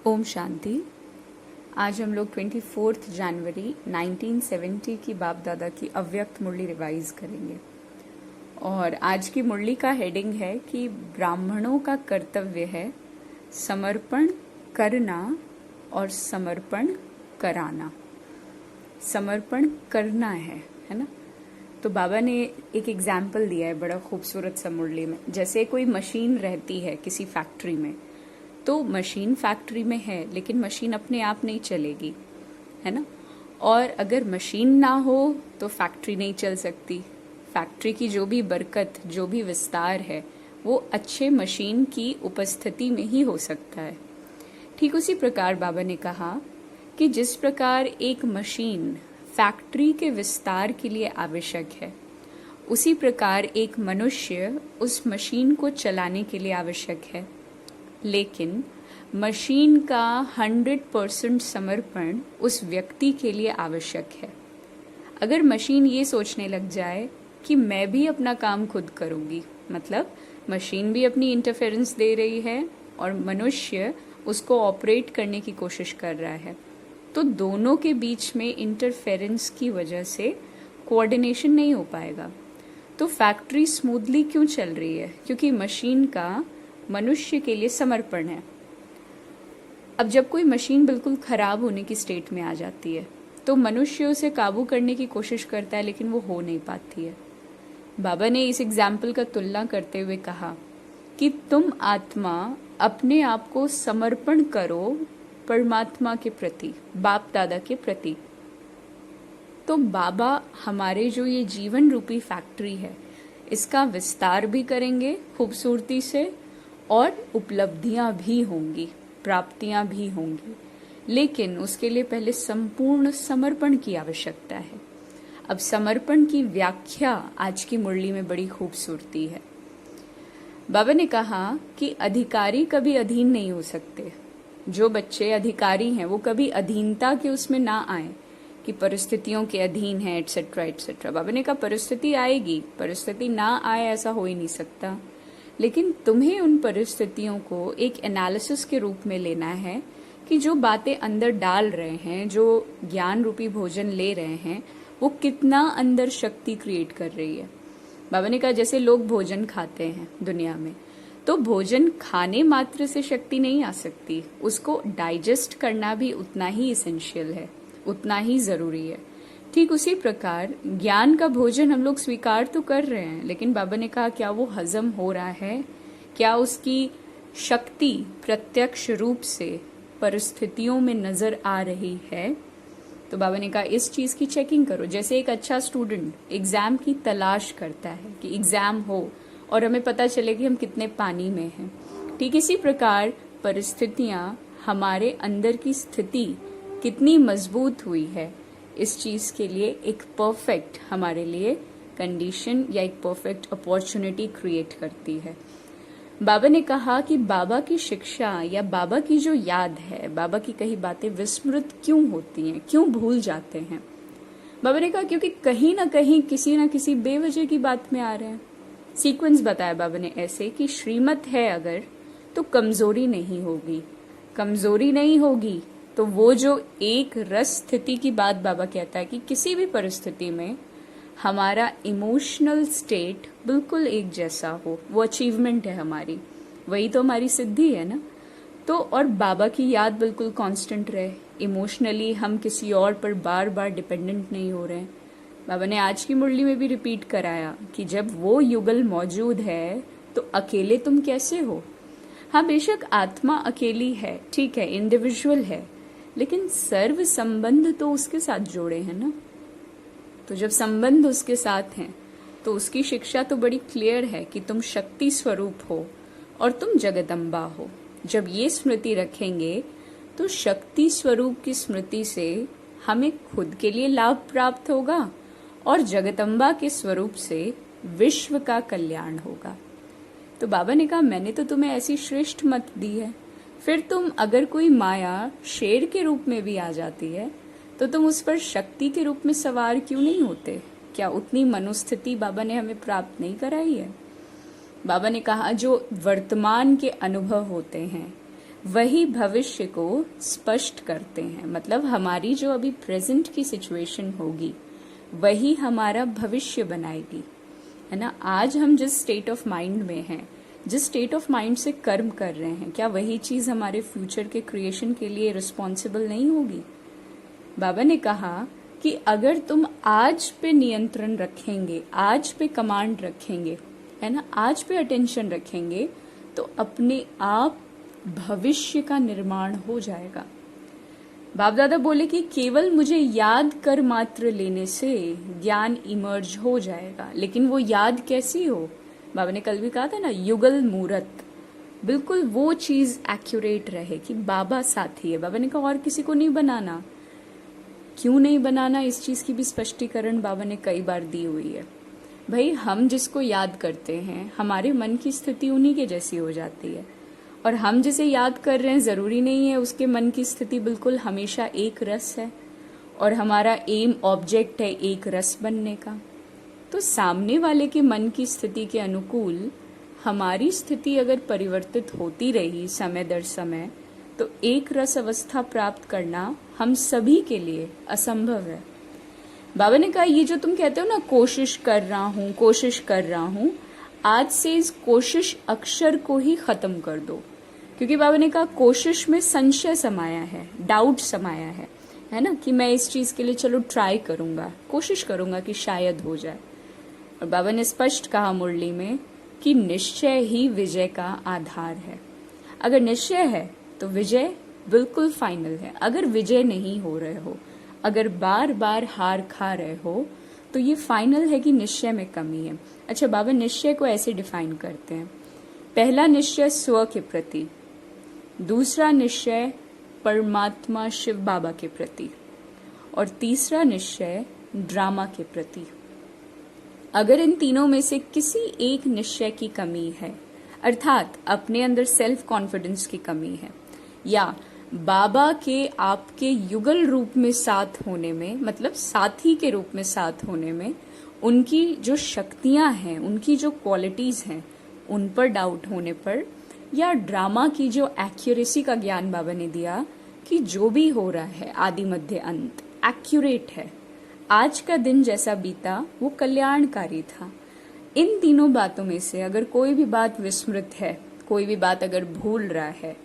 ओम शांति। आज हम लोग 24 जनवरी 1970 की बाप दादा की अव्यक्त मुरली रिवाइज करेंगे और आज की मुरली का हेडिंग है कि ब्राह्मणों का कर्तव्य है समर्पण करना और समर्पण कराना। समर्पण करना है ना। तो बाबा ने एक एग्जाम्पल दिया है बड़ा खूबसूरत सा मुरली में। जैसे कोई मशीन रहती है किसी फैक्ट्री में, तो मशीन फैक्ट्री में है लेकिन मशीन अपने आप नहीं चलेगी, है ना। और अगर मशीन ना हो तो फैक्ट्री नहीं चल सकती। फैक्ट्री की जो भी बरकत, जो भी विस्तार है, वो अच्छे मशीन की उपस्थिति में ही हो सकता है। ठीक उसी प्रकार बाबा ने कहा कि जिस प्रकार एक मशीन फैक्ट्री के विस्तार के लिए आवश्यक है, उसी प्रकार एक मनुष्य उस मशीन को चलाने के लिए आवश्यक है। लेकिन मशीन का 100% समर्पण उस व्यक्ति के लिए आवश्यक है। अगर मशीन ये सोचने लग जाए कि मैं भी अपना काम खुद करूंगी, मतलब मशीन भी अपनी इंटरफेरेंस दे रही है और मनुष्य उसको ऑपरेट करने की कोशिश कर रहा है, तो दोनों के बीच में इंटरफेरेंस की वजह से कोऑर्डिनेशन नहीं हो पाएगा। तो फैक्ट्री स्मूथली क्यों चल रही है? क्योंकि मशीन का मनुष्य के लिए समर्पण है। अब जब कोई मशीन बिल्कुल खराब होने की स्टेट में आ जाती है तो मनुष्य उसे काबू करने की कोशिश करता है, लेकिन वो हो नहीं पाती है। बाबा ने इस एग्जाम्पल का तुलना करते हुए कहा कि तुम आत्मा अपने आप को समर्पण करो परमात्मा के प्रति, बाप दादा के प्रति। तो बाबा हमारे जो ये जीवन रूपी फैक्ट्री है, इसका विस्तार भी करेंगे खूबसूरती से और उपलब्धियां भी होंगी, प्राप्तियां भी होंगी, लेकिन उसके लिए पहले संपूर्ण समर्पण की आवश्यकता है। अब समर्पण की व्याख्या आज की मुरली में बड़ी खूबसूरती है। बाबा ने कहा कि अधिकारी कभी अधीन नहीं हो सकते। जो बच्चे अधिकारी हैं वो कभी अधीनता के उसमें ना आए कि परिस्थितियों के अधीन है एटसेट्रा एटसेट्रा। बाबा ने कहा परिस्थिति आएगी, परिस्थिति ना आए ऐसा हो ही नहीं सकता, लेकिन तुम्हें उन परिस्थितियों को एक एनालिसिस के रूप में लेना है कि जो बातें अंदर डाल रहे हैं, जो ज्ञान रूपी भोजन ले रहे हैं, वो कितना अंदर शक्ति क्रिएट कर रही है। बाबा ने कहा जैसे लोग भोजन खाते हैं दुनिया में, तो भोजन खाने मात्र से शक्ति नहीं आ सकती, उसको डाइजेस्ट करना भी उतना ही इसेंशियल है, उतना ही जरूरी है। ठीक उसी प्रकार ज्ञान का भोजन हम लोग स्वीकार तो कर रहे हैं, लेकिन बाबा ने कहा क्या वो हजम हो रहा है? क्या उसकी शक्ति प्रत्यक्ष रूप से परिस्थितियों में नजर आ रही है? तो बाबा ने कहा इस चीज की चेकिंग करो। जैसे एक अच्छा स्टूडेंट एग्जाम की तलाश करता है कि एग्जाम हो और हमें पता चले कि हम कितने पानी में हैं, ठीक इसी प्रकार परिस्थितियां, हमारे अंदर की स्थिति कितनी मजबूत हुई है, इस चीज के लिए एक परफेक्ट हमारे लिए कंडीशन या एक परफेक्ट अपॉर्चुनिटी क्रिएट करती है। बाबा ने कहा कि बाबा की शिक्षा या बाबा की जो याद है, बाबा की कही बातें विस्मृत क्यों होती हैं, क्यों भूल जाते हैं? बाबा ने कहा क्योंकि कहीं ना कहीं किसी ना किसी बेवजह की बात में आ रहे हैं। सीक्वेंस बताया बाबा ने ऐसे कि श्रीमत है अगर, तो कमजोरी नहीं होगी, कमजोरी नहीं होगी तो वो जो एक रस स्थिति की बात बाबा कहता है कि किसी भी परिस्थिति में हमारा इमोशनल स्टेट बिल्कुल एक जैसा हो, वो अचीवमेंट है हमारी, वही तो हमारी सिद्धि है ना। तो और बाबा की याद बिल्कुल कांस्टेंट रहे, इमोशनली हम किसी और पर बार बार डिपेंडेंट नहीं हो रहे हैं। बाबा ने आज की मुरली में भी रिपीट कराया कि जब वो युगल मौजूद है तो अकेले तुम कैसे हो? हाँ, बेशक आत्मा अकेली है, ठीक है, इंडिविजुअल है, लेकिन सर्व संबंध तो उसके साथ जोड़े हैं ना। तो जब संबंध उसके साथ हैं तो उसकी शिक्षा तो बड़ी क्लियर है कि तुम शक्ति स्वरूप हो और तुम जगदम्बा हो। जब ये स्मृति रखेंगे तो शक्ति स्वरूप की स्मृति से हमें खुद के लिए लाभ प्राप्त होगा और जगदम्बा के स्वरूप से विश्व का कल्याण होगा। तो बाबा ने कहा मैंने तो तुम्हें ऐसी श्रेष्ठ मत दी है, फिर तुम अगर कोई माया शेर के रूप में भी आ जाती है तो तुम उस पर शक्ति के रूप में सवार क्यों नहीं होते? क्या उतनी मनोस्थिति बाबा ने हमें प्राप्त नहीं कराई है? बाबा ने कहा जो वर्तमान के अनुभव होते हैं, वही भविष्य को स्पष्ट करते हैं। मतलब हमारी जो अभी प्रेजेंट की सिचुएशन होगी वही हमारा भविष्य बनाएगी, है ना। आज हम जिस स्टेट ऑफ माइंड में हैं, जिस स्टेट ऑफ माइंड से कर्म कर रहे हैं, क्या वही चीज हमारे फ्यूचर के क्रिएशन के लिए रिस्पॉन्सिबल नहीं होगी। बाबा ने कहा कि अगर तुम आज पे नियंत्रण रखेंगे, आज पे कमांड रखेंगे, है ना, आज पे अटेंशन रखेंगे, तो अपने आप भविष्य का निर्माण हो जाएगा। बाप दादा बोले कि केवल मुझे याद कर मात्र लेने से ज्ञान इमर्ज हो जाएगा। लेकिन वो याद कैसी हो, बाबा ने कल भी कहा था ना, युगल मूरत, बिल्कुल वो चीज एक्यूरेट रहे कि बाबा साथी है। बाबा ने कहा और किसी को नहीं बनाना। क्यों नहीं बनाना, इस चीज की भी स्पष्टीकरण बाबा ने कई बार दी हुई है। भाई हम जिसको याद करते हैं हमारे मन की स्थिति उन्हीं के जैसी हो जाती है, और हम जिसे याद कर रहे हैं जरूरी नहीं है उसके मन की स्थिति बिल्कुल हमेशा एक रस है, और हमारा एम ऑब्जेक्ट है एक रस बनने का। तो सामने वाले के मन की स्थिति के अनुकूल हमारी स्थिति अगर परिवर्तित होती रही समय दर समय, तो एक रस अवस्था प्राप्त करना हम सभी के लिए असंभव है। बाबा ने कहा ये जो तुम कहते हो ना, कोशिश कर रहा हूं, कोशिश कर रहा हूं, आज से इस कोशिश अक्षर को ही खत्म कर दो। क्योंकि बाबा ने कहा कोशिश में संशय समाया है, डाउट समाया है ना, कि मैं इस चीज के लिए चलो ट्राई करूंगा, कोशिश करूंगा कि शायद हो जाए। और बाबा ने स्पष्ट कहा मुरली में कि निश्चय ही विजय का आधार है। अगर निश्चय है तो विजय बिल्कुल फाइनल है। अगर विजय नहीं हो रहे हो, अगर बार बार हार खा रहे हो, तो ये फाइनल है कि निश्चय में कमी है। अच्छा, बाबा निश्चय को ऐसे डिफाइन करते हैं, पहला निश्चय स्व के प्रति, दूसरा निश्चय परमात्मा शिव बाबा के प्रति, और तीसरा निश्चय ड्रामा के प्रति। अगर इन तीनों में से किसी एक निश्चय की कमी है, अर्थात अपने अंदर सेल्फ कॉन्फिडेंस की कमी है, या बाबा के आपके युगल रूप में साथ होने में, मतलब साथी के रूप में साथ होने में, उनकी जो शक्तियां हैं, उनकी जो क्वालिटीज हैं, उन पर डाउट होने पर, या ड्रामा की जो एक्यूरेसी का ज्ञान बाबा ने दिया कि जो भी हो रहा है आदि मध्य अंत एक्यूरेट है, आज का दिन जैसा बीता वो कल्याणकारी था। इन तीनों बातों में से अगर कोई भी बात विस्मृत है, कोई भी बात अगर भूल रहा है,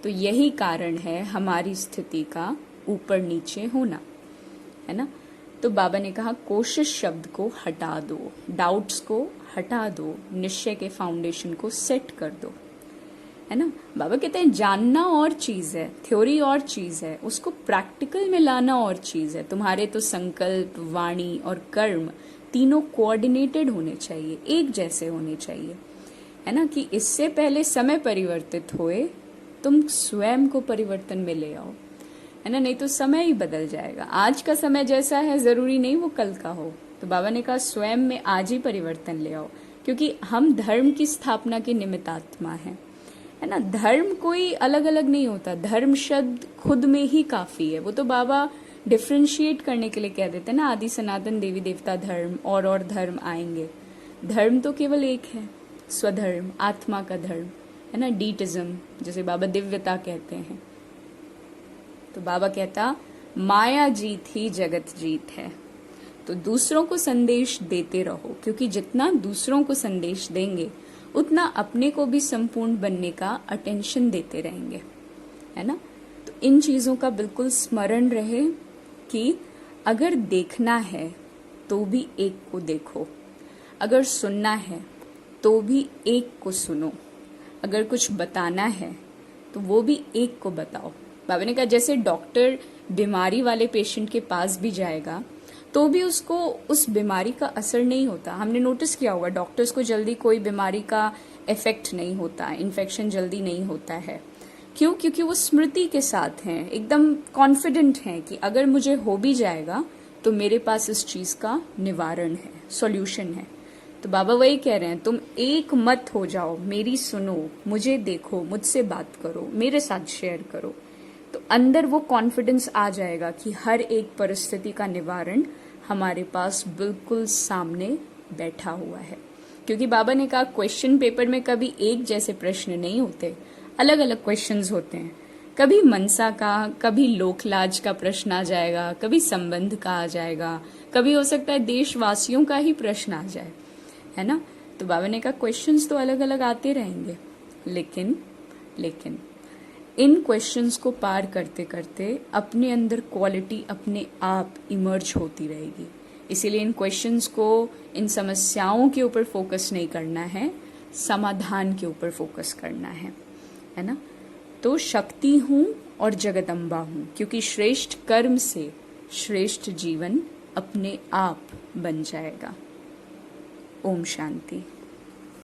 तो यही कारण है हमारी स्थिति का ऊपर नीचे होना, है ना। तो बाबा ने कहा कोशिश शब्द को हटा दो, डाउट्स को हटा दो, निश्चय के फाउंडेशन को सेट कर दो, है ना। बाबा कहते हैं जानना और चीज है, थ्योरी और चीज है, उसको प्रैक्टिकल में लाना और चीज है। तुम्हारे तो संकल्प, वाणी और कर्म तीनों कोऑर्डिनेटेड होने चाहिए, एक जैसे होने चाहिए, है ना, कि इससे पहले समय परिवर्तित होए तुम स्वयं को परिवर्तन में ले आओ, है ना, नहीं तो समय ही बदल जाएगा। आज का समय जैसा है जरूरी नहीं वो कल का हो। तो बाबा ने कहा स्वयं में आज ही परिवर्तन ले आओ, क्योंकि हम धर्म की स्थापना के निमित्तात्मा हैं, है ना। धर्म कोई अलग अलग नहीं होता, धर्म शब्द खुद में ही काफी है। वो तो बाबा डिफ्रेंशिएट करने के लिए कह देते हैं ना, आदि सनातन देवी देवता धर्म और धर्म आएंगे। धर्म तो केवल एक है, स्वधर्म, आत्मा का धर्म, है ना, डीटिज्म, जैसे बाबा दिव्यता कहते हैं। तो बाबा कहता माया जीत ही जगत जीत है। तो दूसरों को संदेश देते रहो, क्योंकि जितना दूसरों को संदेश देंगे उतना अपने को भी संपूर्ण बनने का अटेंशन देते रहेंगे, है ना। तो इन चीजों का बिल्कुल स्मरण रहे कि अगर देखना है तो भी एक को देखो, अगर सुनना है तो भी एक को सुनो, अगर कुछ बताना है तो वो भी एक को बताओ। बाबा ने कहा जैसे डॉक्टर बीमारी वाले पेशेंट के पास भी जाएगा तो भी उसको उस बीमारी का असर नहीं होता। हमने नोटिस किया होगा डॉक्टर्स को जल्दी कोई बीमारी का इफेक्ट नहीं होता, इन्फेक्शन जल्दी नहीं होता है। क्यों? क्योंकि वो स्मृति के साथ हैं, एकदम कॉन्फिडेंट हैं कि अगर मुझे हो भी जाएगा तो मेरे पास इस चीज का निवारण है, सॉल्यूशन है। तो बाबा वही कह रहे हैं, तुम एक मत हो जाओ, मेरी सुनो, मुझे देखो, मुझसे बात करो, मेरे साथ शेयर करो। तो अंदर वो कॉन्फिडेंस आ जाएगा कि हर एक परिस्थिति का निवारण हमारे पास बिल्कुल सामने बैठा हुआ है। क्योंकि बाबा ने कहा क्वेश्चन पेपर में कभी एक जैसे प्रश्न नहीं होते, अलग अलग क्वेश्चंस होते हैं। कभी मनसा का, कभी लोकलाज का प्रश्न आ जाएगा, कभी संबंध का आ जाएगा, कभी हो सकता है देशवासियों का ही प्रश्न आ जाए, है ना। तो बाबा ने कहा क्वेश्चंस तो अलग अलग आते रहेंगे, लेकिन लेकिन इन क्वेश्चंस को पार करते करते अपने अंदर क्वालिटी अपने आप इमर्ज होती रहेगी। इसीलिए इन क्वेश्चंस को, इन समस्याओं के ऊपर फोकस नहीं करना है, समाधान के ऊपर फोकस करना है ना। तो शक्ति हूँ और जगदम्बा हूँ, क्योंकि श्रेष्ठ कर्म से श्रेष्ठ जीवन अपने आप बन जाएगा। ओम शांति।